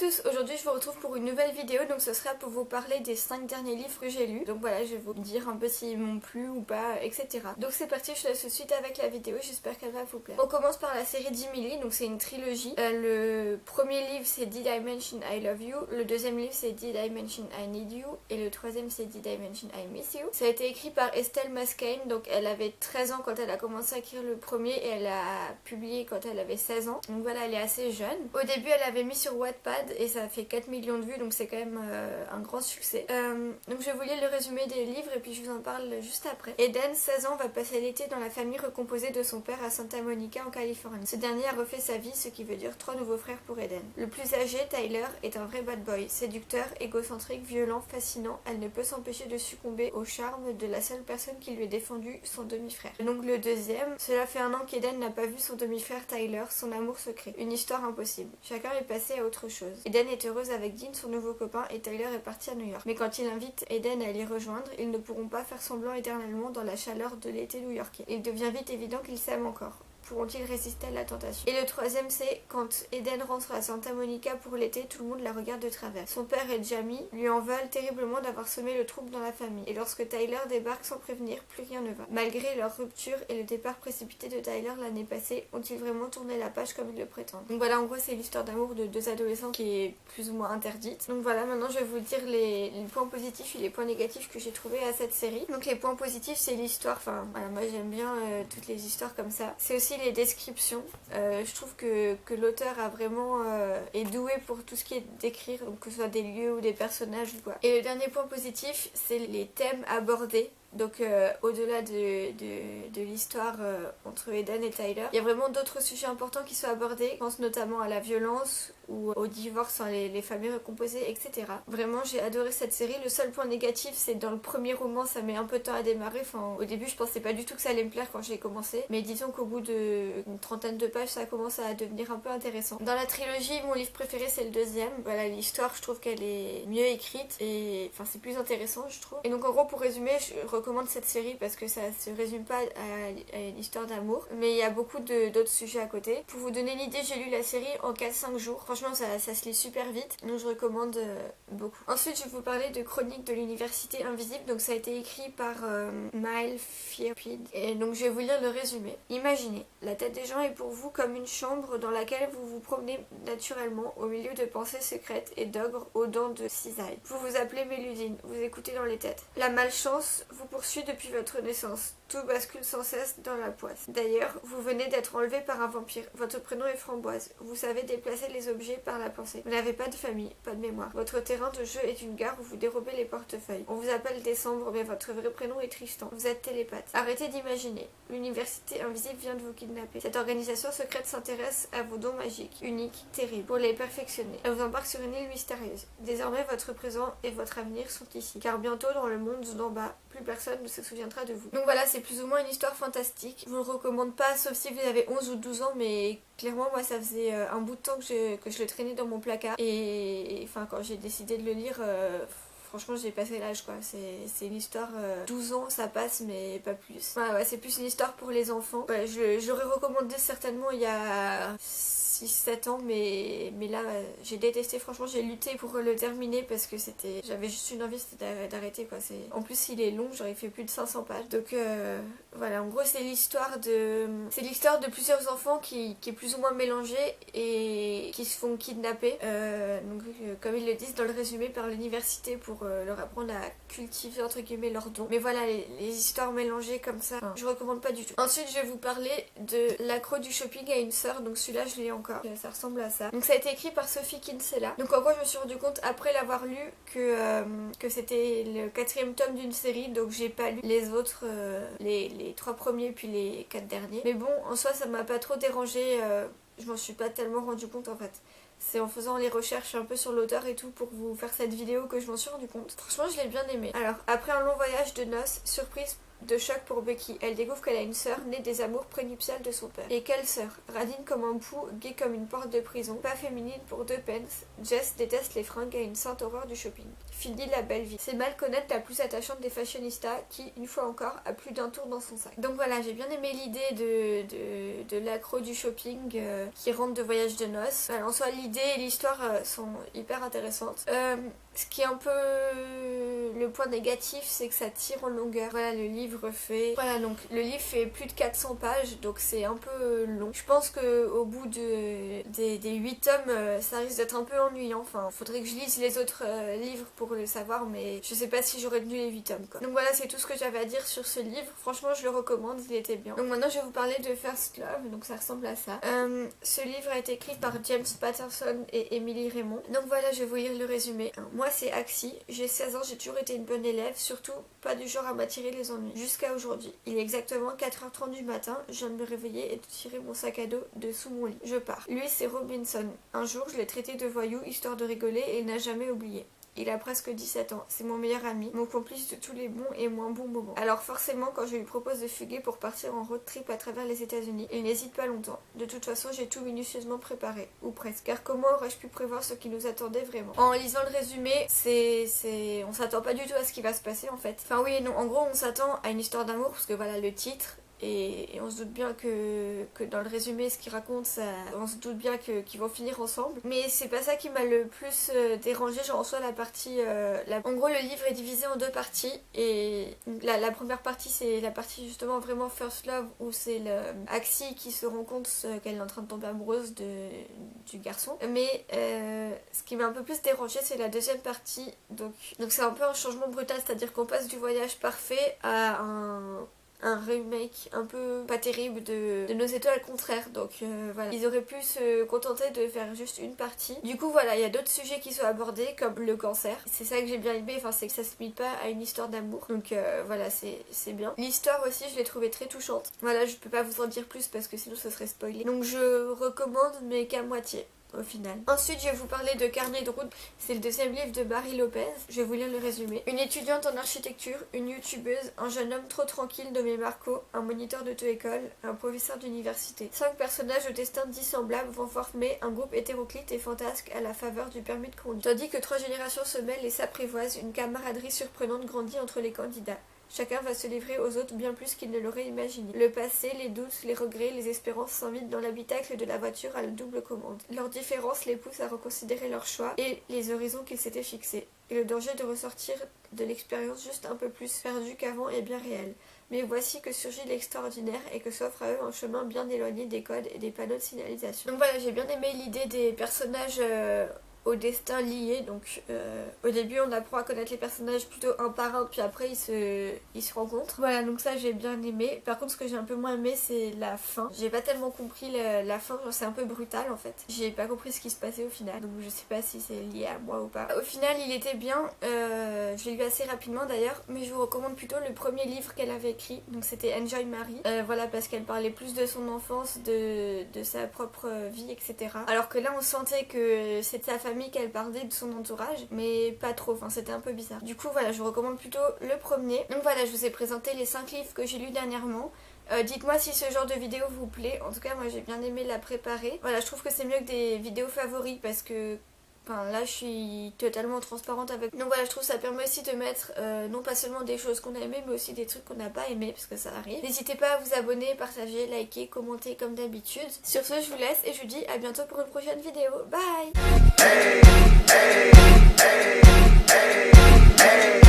tous, aujourd'hui je vous retrouve pour une nouvelle vidéo, donc ce sera pour vous parler des 5 derniers livres que j'ai lus. Donc voilà, je vais vous dire un peu s'ils m'ont plu ou pas, etc. Donc c'est parti, je laisse tout de suite avec la vidéo, j'espère qu'elle va vous plaire. On commence par la série d'Emily, donc c'est une trilogie. Le premier livre c'est Did I Mention I Love You, le deuxième livre c'est Did I Mention I Need You, et le troisième c'est Did I Mention I Miss You. Ça a été écrit par Estelle Mascane, donc elle avait 13 ans quand elle a commencé à écrire le premier et elle a publié quand elle avait 16 ans. Donc voilà, elle est assez jeune. Au début elle avait mis sur Wattpad et ça a fait 4 millions de vues, donc c'est quand même un grand succès. Donc je vais vous lire le résumé des livres et puis je vous en parle juste après. Eden, 16 ans, va passer l'été dans la famille recomposée de son père à Santa Monica en Californie. Ce dernier a refait sa vie, ce qui veut dire 3 nouveaux frères pour Eden. Le plus âgé, Tyler, est un vrai bad boy, séducteur, égocentrique, violent, fascinant. Elle ne peut s'empêcher de succomber au charme de la seule personne qui lui est défendue, son demi-frère. Donc le deuxième, cela fait un an qu'Eden n'a pas vu son demi-frère Tyler, son amour secret. Une histoire impossible. Chacun est passé à autre chose. Eden est heureuse avec Dean, son nouveau copain, et Tyler est parti à New York. Mais quand il invite Eden à les rejoindre, ils ne pourront pas faire semblant éternellement dans la chaleur de l'été new-yorkais. Il devient vite évident qu'ils s'aiment encore. Pourront-ils résister à la tentation? Et le troisième, c'est quand Eden rentre à Santa Monica pour l'été, tout le monde la regarde de travers. Son père et Jamie lui en veulent terriblement d'avoir semé le trouble dans la famille. Et lorsque Tyler débarque sans prévenir, plus rien ne va. Malgré leur rupture et le départ précipité de Tyler l'année passée, ont-ils vraiment tourné la page comme ils le prétendent? Donc voilà, en gros, c'est l'histoire d'amour de deux adolescents qui est plus ou moins interdite. Donc voilà, maintenant je vais vous dire les points positifs et les points négatifs que j'ai trouvés à cette série. Donc les points positifs, c'est l'histoire. Enfin, voilà, moi j'aime bien toutes les histoires comme ça. C'est aussi les descriptions. Je trouve que l'auteur a vraiment est doué pour tout ce qui est d'écrire, donc que ce soit des lieux ou des personnages ou quoi. Et le dernier point positif, c'est les thèmes abordés. Donc au-delà de l'histoire entre Eden et Tyler, il y a vraiment d'autres sujets importants qui sont abordés. Je pense notamment à la violence ou au divorce, hein, les familles recomposées, etc. Vraiment j'ai adoré cette série. Le seul point négatif, c'est dans le premier roman, ça met un peu de temps à démarrer. Enfin, au début je pensais pas du tout que ça allait me plaire quand j'ai commencé, mais disons qu'au bout d'une trentaine de pages, ça commence à devenir un peu intéressant. Dans la trilogie, mon livre préféré c'est le deuxième. Voilà, l'histoire, je trouve qu'elle est mieux écrite et enfin c'est plus intéressant, je trouve. Et donc en gros, pour résumer, je recommande cette série parce que ça se résume pas à une histoire d'amour, mais il y a beaucoup d'autres sujets à côté. Pour vous donner une idée, j'ai lu la série en 4-5 jours. Franchement, ça se lit super vite, donc je recommande beaucoup. Ensuite, je vais vous parler de Chroniques de l'Université Invisible. Donc ça a été écrit par Mile Fierpid. Et donc je vais vous lire le résumé. Imaginez, la tête des gens est pour vous comme une chambre dans laquelle vous vous promenez naturellement au milieu de pensées secrètes et d'ogres aux dents de cisaille. Vous vous appelez Méludine, vous écoutez dans les têtes. La malchance vous poursuit depuis votre naissance. Tout bascule sans cesse dans la poisse. D'ailleurs, vous venez d'être enlevé par un vampire. Votre prénom est Framboise. Vous savez déplacer les objets par la pensée. Vous n'avez pas de famille, pas de mémoire. Votre terrain de jeu est une gare où vous dérobez les portefeuilles. On vous appelle Décembre, mais votre vrai prénom est Tristan. Vous êtes télépathe. Arrêtez d'imaginer. L'université invisible vient de vous kidnapper. Cette organisation secrète s'intéresse à vos dons magiques, uniques, terribles, pour les perfectionner. Elle vous embarque sur une île mystérieuse. Désormais, votre présent et votre avenir sont ici. Car bientôt, dans le monde d'en bas, plus personne ne se souviendra de vous. Donc voilà, c'est plus ou moins une histoire fantastique. Je vous le recommande pas, sauf si vous avez 11 ou 12 ans, mais clairement, moi, ça faisait un bout de temps que je le traînais dans mon placard. Et enfin, quand j'ai décidé de le lire, franchement, j'ai passé l'âge, quoi. C'est une histoire, 12 ans, ça passe, mais pas plus. Ouais, c'est plus une histoire pour les enfants. Ouais, j'aurais recommandé certainement il y a 6-7 ans, mais là j'ai détesté. Franchement, j'ai lutté pour le terminer parce que j'avais juste une envie, c'était d'arrêter, quoi. En plus il est long, j'aurais fait plus de 500 pages, donc voilà, en gros c'est l'histoire de plusieurs enfants qui est plus ou moins mélangée et qui se font kidnapper, donc comme ils le disent dans le résumé, par l'université pour leur apprendre à cultiver entre guillemets leurs dons. Mais voilà, les histoires mélangées comme ça, je recommande pas du tout. Ensuite je vais vous parler de L'accro du shopping à une sœur, donc celui-là je l'ai encore, ça ressemble à ça. Donc ça a été écrit par Sophie Kinsella. Donc en gros je me suis rendu compte après l'avoir lu que c'était le 4e tome d'une série, donc j'ai pas lu les autres, les 3 premiers puis les 4 derniers. Mais bon, en soi ça m'a pas trop dérangé, je m'en suis pas tellement rendu compte en fait. C'est en faisant les recherches un peu sur l'auteur et tout pour vous faire cette vidéo que je m'en suis rendu compte. Franchement je l'ai bien aimé. Alors après un long voyage de noces, surprise de choc pour Bucky. Elle découvre qu'elle a une sœur née des amours prénuptiales de son père. Et quelle sœur? Radine comme un pou, gay comme une porte de prison, pas féminine pour 2 pence. Jess déteste les fringues et a une sainte horreur du shopping. Philly la belle vie. C'est mal connaître la plus attachante des fashionistas qui, une fois encore, a plus d'un tour dans son sac. Donc voilà, j'ai bien aimé l'idée de l'accro du shopping qui rentre de voyage de noces. En soi, l'idée et l'histoire sont hyper intéressantes. Ce qui est un peu le point négatif, c'est que ça tire en longueur. Voilà, le livre fait... Voilà, donc le livre fait plus de 400 pages, donc c'est un peu long. Je pense qu'au bout des 8 tomes, ça risque d'être un peu ennuyant. Enfin, faudrait que je lise les autres livres pour le savoir, mais je sais pas si j'aurais tenu les 8 tomes, quoi. Donc voilà, c'est tout ce que j'avais à dire sur ce livre. Franchement, je le recommande, il était bien. Donc maintenant, je vais vous parler de First Love, donc ça ressemble à ça. Ce livre a été écrit par James Patterson et Emily Raymond. Donc voilà, je vais vous lire le résumé. Moi, c'est Axie, j'ai 16 ans, j'ai toujours été une bonne élève, surtout pas du genre à m'attirer les ennuis. Jusqu'à aujourd'hui. Il est exactement 4h30 du matin, je viens de me réveiller et de tirer mon sac à dos de sous mon lit. Je pars. Lui, c'est Robinson. Un jour, je l'ai traité de voyou, histoire de rigoler, et il n'a jamais oublié. Il a presque 17 ans, c'est mon meilleur ami, mon complice de tous les bons et moins bons moments. Alors forcément, quand je lui propose de fuguer pour partir en road trip à travers les États-Unis, il n'hésite pas longtemps. De toute façon, j'ai tout minutieusement préparé, ou presque. Car comment aurais-je pu prévoir ce qui nous attendait vraiment? En lisant le résumé, on s'attend pas du tout à ce qui va se passer en fait. Enfin oui et non, en gros on s'attend à une histoire d'amour, parce que voilà le titre... Et on se doute bien que dans le résumé, ce qu'il raconte, on se doute bien qu'ils vont finir ensemble. Mais c'est pas ça qui m'a le plus dérangé. Genre en soi, la partie... En gros, le livre est divisé en 2 parties. Et la première partie, c'est la partie justement vraiment First Love, où c'est Axie qui se rend compte qu'elle est en train de tomber amoureuse du garçon. Mais ce qui m'a un peu plus dérangé, c'est la deuxième partie. Donc c'est un peu un changement brutal, c'est-à-dire qu'on passe du voyage parfait à un remake un peu pas terrible de Nos étoiles contraires. Donc voilà, ils auraient pu se contenter de faire juste une partie. Du coup voilà, il y a d'autres sujets qui sont abordés comme le cancer. C'est ça que j'ai bien aimé, enfin c'est que ça se limite pas à une histoire d'amour. Donc voilà, c'est bien. L'histoire aussi, je l'ai trouvée très touchante. Voilà, je peux pas vous en dire plus parce que sinon ça serait spoilé. Donc je recommande, mais qu'à moitié au final. Ensuite, je vais vous parler de Carnet de route. C'est le 2e livre de Barry Lopez. Je vais vous lire le résumé. Une étudiante en architecture, une youtubeuse, un jeune homme trop tranquille nommé Marco, un moniteur d'auto-école, un professeur d'université. 5 personnages au destin dissemblables vont former un groupe hétéroclite et fantasque à la faveur du permis de conduire. Tandis que 3 générations se mêlent et s'apprivoisent, une camaraderie surprenante grandit entre les candidats. Chacun va se livrer aux autres bien plus qu'il ne l'aurait imaginé. Le passé, les doutes, les regrets, les espérances s'invitent dans l'habitacle de la voiture à la double commande. Leurs différences les poussent à reconsidérer leurs choix et les horizons qu'ils s'étaient fixés. Et le danger de ressortir de l'expérience juste un peu plus perdu qu'avant est bien réel. Mais voici que surgit l'extraordinaire et que s'offre à eux un chemin bien éloigné des codes et des panneaux de signalisation. Donc voilà, j'ai bien aimé l'idée des personnages... au destin lié, donc au début on apprend à connaître les personnages plutôt un par un, puis après ils se rencontrent. Voilà, donc ça j'ai bien aimé. Par contre ce que j'ai un peu moins aimé, c'est la fin. J'ai pas tellement compris la fin, genre c'est un peu brutal en fait. J'ai pas compris ce qui se passait au final, donc je sais pas si c'est lié à moi ou pas. Au final il était bien, je l'ai lu assez rapidement d'ailleurs, mais je vous recommande plutôt le premier livre qu'elle avait écrit, donc c'était Enjoy Mary. Voilà, parce qu'elle parlait plus de son enfance, de sa propre vie, etc. Alors que là on sentait que c'était sa famille qu'elle parlait, de son entourage, mais pas trop, enfin c'était un peu bizarre. Du coup voilà, je vous recommande plutôt le premier. Donc voilà, je vous ai présenté les 5 livres que j'ai lus dernièrement. Dites-moi si ce genre de vidéo vous plaît. En tout cas moi j'ai bien aimé la préparer. Voilà, je trouve que c'est mieux que des vidéos favoris parce que là je suis totalement transparente avec. Donc voilà, je trouve que ça permet aussi de mettre non pas seulement des choses qu'on a aimées, mais aussi des trucs qu'on n'a pas aimés, parce que ça arrive. N'hésitez pas à vous abonner, partager, liker, commenter comme d'habitude. Sur ce, je vous laisse et je vous dis à bientôt pour une prochaine vidéo. Bye. Hey, hey, hey, hey, hey.